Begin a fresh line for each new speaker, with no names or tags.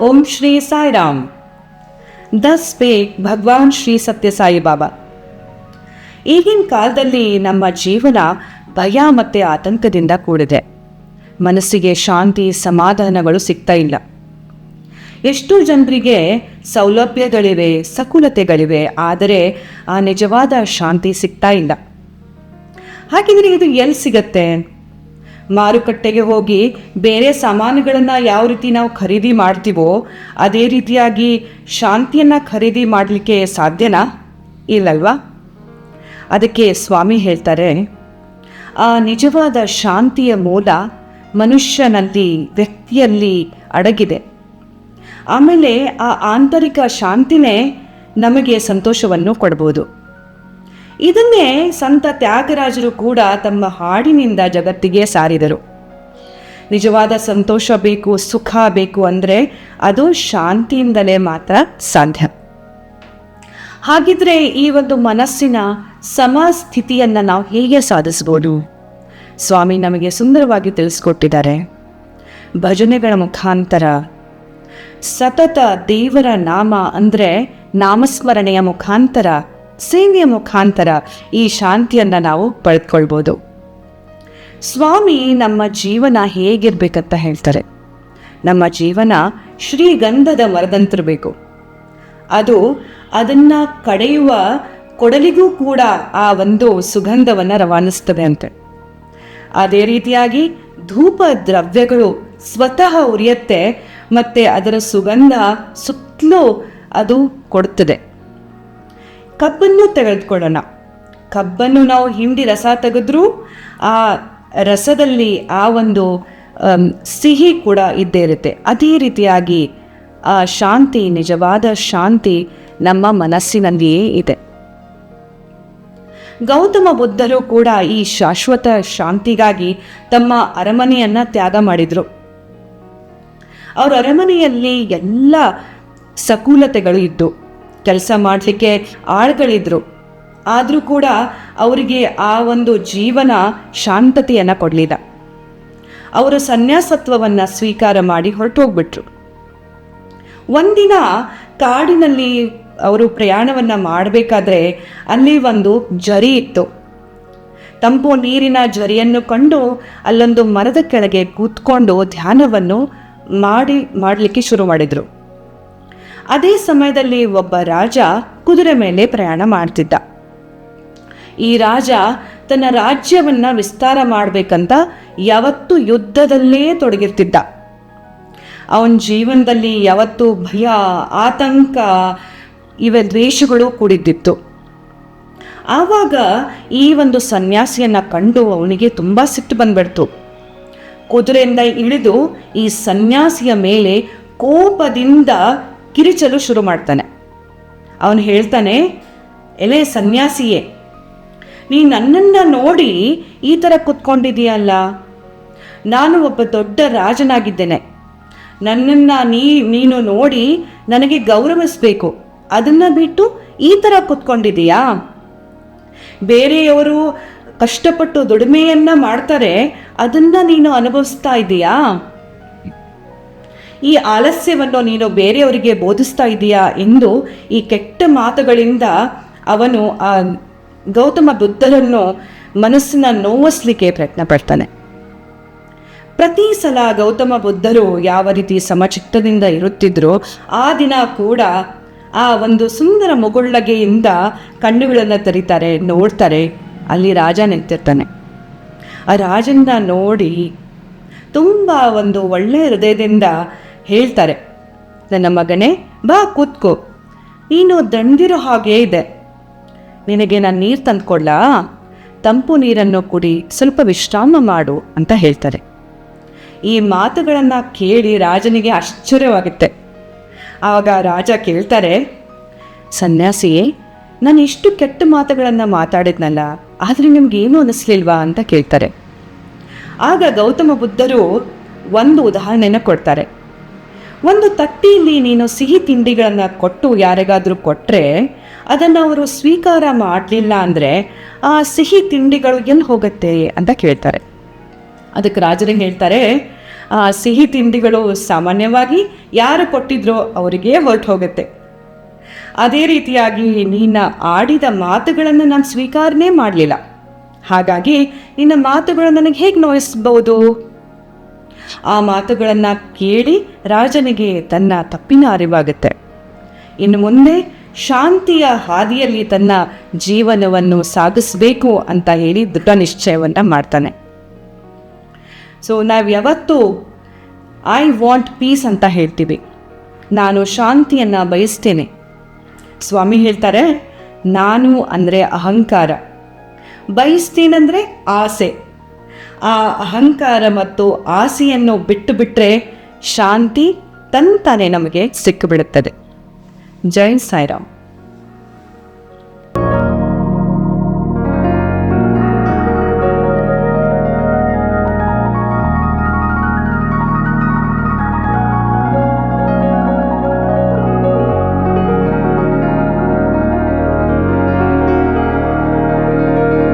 ಓಂ ಶ್ರೀ ಸಾಯಿರಾಮ್. ದಸ್ spake ಭಗವಾನ್ ಶ್ರೀ ಸತ್ಯ ಸಾಯಿ ಬಾಬಾ. ಈಗಿನ ಕಾಲದಲ್ಲಿ ನಮ್ಮ ಜೀವನ ಭಯ ಮತ್ತು ಆತಂಕದಿಂದ ಕೂಡಿದೆ. ಮನಸ್ಸಿಗೆ ಶಾಂತಿ ಸಮಾಧಾನಗಳು ಸಿಗ್ತಾ ಇಲ್ಲ. ಎಷ್ಟೋ ಜನರಿಗೆ ಸೌಲಭ್ಯಗಳಿವೆ, ಸಕುಲತೆಗಳಿವೆ, ಆದರೆ ಆ ನಿಜವಾದ ಶಾಂತಿ ಸಿಗ್ತಾ ಇಲ್ಲ. ಹಾಗಿದ್ರೆ ಇದು ಎಲ್ಲಿ ಸಿಗತ್ತೆ? ಮಾರುಕಟ್ಟೆಗೆ ಹೋಗಿ ಬೇರೆ ಸಾಮಾನುಗಳನ್ನು ಯಾವ ರೀತಿ ನಾವು ಖರೀದಿ ಮಾಡ್ತೀವೋ ಅದೇ ರೀತಿಯಾಗಿ ಶಾಂತಿಯನ್ನು ಖರೀದಿ ಮಾಡಲಿಕ್ಕೆ ಸಾಧ್ಯನಾ? ಇಲ್ಲಲ್ವಾ? ಅದಕ್ಕೆ ಸ್ವಾಮಿ ಹೇಳ್ತಾರೆ, ಆ ನಿಜವಾದ ಶಾಂತಿಯ ಮೂಲ ಮನುಷ್ಯನಲ್ಲಿ, ವ್ಯಕ್ತಿಯಲ್ಲಿ ಅಡಗಿದೆ. ಆಮೇಲೆ ಆ ಆಂತರಿಕ ಶಾಂತಿನೇ ನಮಗೆ ಸಂತೋಷವನ್ನು ಕೊಡ್ಬೋದು. ಇದನ್ನೇ ಸಂತ ತ್ಯಾಗರಾಜರು ಕೂಡ ತಮ್ಮ ಹಾಡಿನಿಂದ ಜಗತ್ತಿಗೆ ಸಾರಿದರು. ನಿಜವಾದ ಸಂತೋಷ ಬೇಕು, ಸುಖ ಬೇಕು ಅಂದರೆ ಅದು ಶಾಂತಿಯಿಂದಲೇ ಮಾತ್ರ ಸಾಧ್ಯ. ಹಾಗಿದ್ರೆ ಈ ಒಂದು ಮನಸ್ಸಿನ ಸಮಸ್ಥಿತಿಯನ್ನು ನಾವು ಹೇಗೆ ಸಾಧಿಸ್ಬೋದು? ಸ್ವಾಮಿ ನಮಗೆ ಸುಂದರವಾಗಿ ತಿಳಿಸ್ಕೊಟ್ಟಿದ್ದಾರೆ. ಭಜನೆಗಳ ಮುಖಾಂತರ, ಸತತ ದೇವರ ನಾಮ ಅಂದರೆ ನಾಮಸ್ಮರಣೆಯ ಮುಖಾಂತರ, ಸೇವೆಯ ಮುಖಾಂತರ ಈ ಶಾಂತಿಯನ್ನು ನಾವು ಪಡೆದುಕೊಳ್ಬೋದು. ಸ್ವಾಮಿ ನಮ್ಮ ಜೀವನ ಹೇಗಿರ್ಬೇಕಂತ ಹೇಳ್ತಾರೆ. ನಮ್ಮ ಜೀವನ ಶ್ರೀಗಂಧದ ಮರದಂತಿರಬೇಕು. ಅದನ್ನು ಕಡೆಯುವ ಕೊಡಲಿಗೂ ಕೂಡ ಆ ಒಂದು ಸುಗಂಧವನ್ನು ರವಾನಿಸ್ತದೆ ಅಂತೆ. ಅದೇ ರೀತಿಯಾಗಿ ಧೂಪ ದ್ರವ್ಯಗಳು ಸ್ವತಃ ಉರಿಯುತ್ತೆ ಮತ್ತು ಅದರ ಸುಗಂಧ ಸುತ್ತಲೂ ಅದು ಕೊಡುತ್ತದೆ. ಕಬ್ಬನ್ನು ತೆಗೆದುಕೊಳ್ಳೋಣ. ಕಬ್ಬನ್ನು ನಾವು ಹಿಂಡಿ ರಸ ತೆಗೆದ್ರೂ ಆ ರಸದಲ್ಲಿ ಆ ಒಂದು ಸಿಹಿ ಕೂಡ ಇದ್ದೇ ಇರುತ್ತೆ. ಅದೇ ರೀತಿಯಾಗಿ ಆ ಶಾಂತಿ, ನಿಜವಾದ ಶಾಂತಿ ನಮ್ಮ ಮನಸ್ಸಿನಲ್ಲಿಯೇ ಇದೆ. ಗೌತಮ ಬುದ್ಧರು ಕೂಡ ಈ ಶಾಶ್ವತ ಶಾಂತಿಗಾಗಿ ತಮ್ಮ ಅರಮನೆಯನ್ನು ತ್ಯಾಗ ಮಾಡಿದರು. ಅವರ ಅರಮನೆಯಲ್ಲಿ ಎಲ್ಲ ಸಕೂಲತೆಗಳು ಇದ್ದು, ಕೆಲಸ ಮಾಡಲಿಕ್ಕೆ ಆಳುಗಳಿದ್ರು. ಆದರೂ ಕೂಡ ಅವರಿಗೆ ಆ ಒಂದು ಜೀವನ ಶಾಂತತೆಯನ್ನು ಕೊಡಲಿಲ್ಲ. ಅವರು ಸನ್ಯಾಸತ್ವವನ್ನು ಸ್ವೀಕಾರ ಮಾಡಿ ಹೊರಟೋಗ್ಬಿಟ್ರು. ಒಂದಿನ ಕಾಡಿನಲ್ಲಿ ಅವರು ಪ್ರಯಾಣವನ್ನು ಮಾಡಬೇಕಾದ್ರೆ ಅಲ್ಲಿ ಒಂದು ಝರಿ ಇತ್ತು. ತಂಪು ನೀರಿನ ಝರಿಯನ್ನು ಕಂಡು ಅಲ್ಲೊಂದು ಮರದ ಕೆಳಗೆ ಕೂತ್ಕೊಂಡು ಧ್ಯಾನವನ್ನು ಮಾಡಲಿಕ್ಕೆ ಶುರು ಮಾಡಿದರು. ಅದೇ ಸಮಯದಲ್ಲಿ ಒಬ್ಬ ರಾಜ ಕುದುರೆ ಮೇಲೆ ಪ್ರಯಾಣ ಮಾಡ್ತಿದ್ದ. ಈ ರಾಜ ತನ್ನ ರಾಜ್ಯವನ್ನು ವಿಸ್ತಾರ ಮಾಡಬೇಕಂತ ಯಾವತ್ತೂ ಯುದ್ಧದಲ್ಲೇ ತೊಡಗಿರ್ತಿದ್ದ. ಅವನ ಜೀವನದಲ್ಲಿ ಯಾವತ್ತೂ ಭಯ, ಆತಂಕ, ದ್ವೇಷಗಳು ಕೂಡಿದ್ದಿತ್ತು. ಆವಾಗ ಈ ಒಂದು ಸನ್ಯಾಸಿಯನ್ನು ಕಂಡು ಅವನಿಗೆ ತುಂಬ ಸಿಟ್ಟು ಬಂದ್ಬಿಡ್ತು. ಕುದುರೆಯಿಂದ ಇಳಿದು ಈ ಸನ್ಯಾಸಿಯ ಮೇಲೆ ಕೋಪದಿಂದ ಕಿರಿಚಲು ಶುರು ಮಾಡ್ತಾನೆ. ಅವನು ಹೇಳ್ತಾನೆ, ಎಲೆ ಸನ್ಯಾಸಿಯೇ, ನೀ ನನ್ನನ್ನು ನೋಡಿ ಈ ಥರ ಕೂತ್ಕೊಂಡಿದೀಯಲ್ಲ, ನಾನು ಒಬ್ಬ ದೊಡ್ಡ ರಾಜನಾಗಿದ್ದೇನೆ. ನನ್ನನ್ನು ನೀನು ನೋಡಿ ನನಗೆ ಗೌರವಿಸಬೇಕು. ಅದನ್ನು ಬಿಟ್ಟು ಈ ಥರ ಕೂತ್ಕೊಂಡಿದೀಯಾ? ಬೇರೆಯವರು ಕಷ್ಟಪಟ್ಟು ದುಡಿಮೆಯನ್ನು ಮಾಡ್ತಾರೆ, ಅದನ್ನು ನೀನು ಅನುಭವಿಸ್ತಾ ಇದೀಯಾ? ಈ ಆಲಸ್ಯವನ್ನು ನೀನು ಬೇರೆಯವರಿಗೆ ಬೋಧಿಸ್ತಾ ಇದೆಯಾ ಎಂದು ಈ ಕೆಟ್ಟ ಮಾತುಗಳಿಂದ ಅವನು ಆ ಗೌತಮ ಬುದ್ಧರನ್ನು ಮನಸ್ಸನ್ನ ನೋವಿಸ್ಲಿಕ್ಕೆ ಪ್ರಯತ್ನ ಪಡ್ತಾನೆ. ಪ್ರತಿ ಸಲ ಗೌತಮ ಬುದ್ಧರು ಯಾವ ರೀತಿ ಸಮಚಿತ್ತದಿಂದ ಇರುತ್ತಿದ್ರೋ ಆ ದಿನ ಕೂಡ ಆ ಒಂದು ಸುಂದರ ಮುಗುಳ್ನಗೆಯಿಂದ ಕಣ್ಣುಗಳನ್ನು ತೆರೀತಾರೆ, ನೋಡ್ತಾರೆ. ಅಲ್ಲಿ ರಾಜ ನಿಂತಿರ್ತಾನೆ. ಆ ರಾಜನ್ನ ನೋಡಿ ತುಂಬ ಒಂದು ಒಳ್ಳೆಯ ಹೃದಯದಿಂದ ಹೇಳ್ತಾರೆ, ನನ್ನ ಮಗನೇ, ಬಾ ಕೂತ್ಕೋ, ನೀನು ದಣಿದಿರೋ ಹಾಗೇ ಇದೆ, ನಿನಗೆ ನಾನು ನೀರು ತಂದುಕೊಡ್ಲಾ? ತಂಪು ನೀರನ್ನು ಕುಡಿ, ಸ್ವಲ್ಪ ವಿಶ್ರಾಮ ಮಾಡು ಅಂತ ಹೇಳ್ತಾರೆ. ಈ ಮಾತುಗಳನ್ನು ಕೇಳಿ ರಾಜನಿಗೆ ಆಶ್ಚರ್ಯವಾಗುತ್ತೆ. ಆವಾಗ ರಾಜ ಕೇಳ್ತಾರೆ, ಸನ್ಯಾಸಿಯೇ, ನಾನು ಇಷ್ಟು ಕೆಟ್ಟ ಮಾತುಗಳನ್ನು ಮಾತಾಡಿದ್ನಲ್ಲ, ಆದರೆ ನಿಮ್ಗೇನು ಅನ್ನಿಸ್ಲಿಲ್ವಾ ಅಂತ ಕೇಳ್ತಾರೆ. ಆಗ ಗೌತಮ ಬುದ್ಧರು ಒಂದು ಉದಾಹರಣೆನ ಕೊಡ್ತಾರೆ. ಒಂದು ತಟ್ಟೆಯಲ್ಲಿ ನೀನು ಸಿಹಿ ತಿಂಡಿಗಳನ್ನು ಕೊಟ್ಟು ಯಾರಿಗಾದರೂ ಕೊಟ್ಟರೆ ಅದನ್ನು ಅವರು ಸ್ವೀಕಾರ ಮಾಡಲಿಲ್ಲ ಅಂದರೆ ಆ ಸಿಹಿ ತಿಂಡಿಗಳು ಎಲ್ಲಿ ಹೋಗುತ್ತೆ ಅಂತ ಕೇಳ್ತಾರೆ. ಅದಕ್ಕೆ ರಾಜರಿಗೆ ಹೇಳ್ತಾರೆ, ಆ ಸಿಹಿ ತಿಂಡಿಗಳು ಸಾಮಾನ್ಯವಾಗಿ ಯಾರು ಕೊಟ್ಟಿದ್ರೋ ಅವರಿಗೇ ಹೊರಟು ಹೋಗುತ್ತೆ. ಅದೇ ರೀತಿಯಾಗಿ ನಿನ್ನ ಆಡಿದ ಮಾತುಗಳನ್ನು ನಾನು ಸ್ವೀಕಾರನೇ ಮಾಡಲಿಲ್ಲ, ಹಾಗಾಗಿ ನಿನ್ನ ಮಾತುಗಳು ನನಗೆ ಹೇಗೆ ನೋಯಿಸ್ಬೋದು? ಆ ಮಾತುಗಳನ್ನು ಕೇಳಿ ರಾಜನಿಗೆ ತನ್ನ ತಪ್ಪಿನ ಅರಿವಾಗುತ್ತೆ. ಇನ್ನು ಮುಂದೆ ಶಾಂತಿಯ ಹಾದಿಯಲ್ಲಿ ತನ್ನ ಜೀವನವನ್ನು ಸಾಗಿಸಬೇಕು ಅಂತ ಹೇಳಿ ದೃಢ ನಿಶ್ಚಯವನ್ನು ಮಾಡ್ತಾನೆ. ಸೊ ನಾವು ಯಾವತ್ತೂ ಐ ವಾಂಟ್ ಪೀಸ್ ಅಂತ ಹೇಳ್ತೀವಿ, ನಾನು ಶಾಂತಿಯನ್ನು ಬಯಸ್ತೇನೆ. ಸ್ವಾಮಿ ಹೇಳ್ತಾರೆ, ನಾನು ಅಂದರೆ ಅಹಂಕಾರ, ಬಯಸ್ತೀನಂದರೆ ಆಸೆ. ಆ ಅಹಂಕಾರ ಮತ್ತು ಆಸೆಯನ್ನು ಬಿಟ್ಟು ಬಿಟ್ಟರೆ ಶಾಂತಿ ತಂತಾನೆ ನಮಗೆ ಸಿಕ್ಕಿಬಿಡುತ್ತದೆ. ಜೈ ಸಾಯಿರಾಮ್.